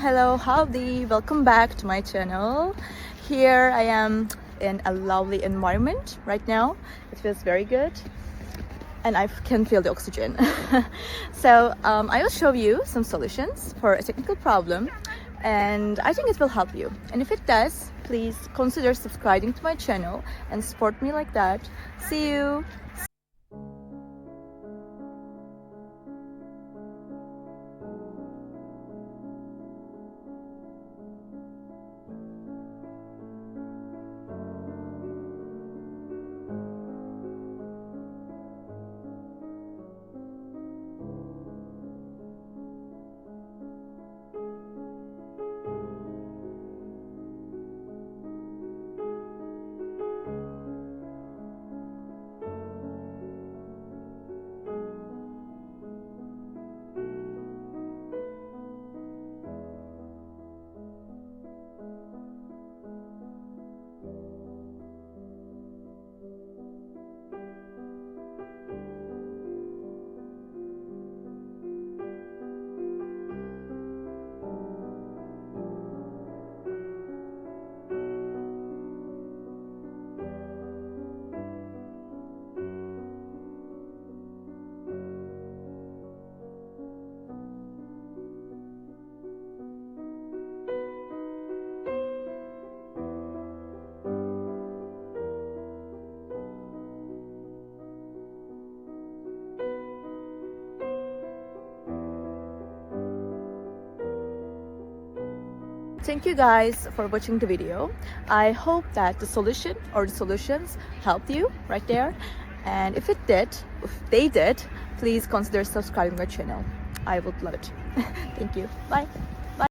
Hello, howdy, welcome back to my channel. Here I am in a lovely environment right now. It feels very good and I can feel the oxygen. So I will show you some solutions for a technical problem, and I think it will help you. And if it does, please consider subscribing to my channel and support me like that. See you. Thank you guys for watching the video. I hope that the solution or the solutions helped you right there. And if they did, please consider subscribing my channel. I would love it. Thank you. Bye.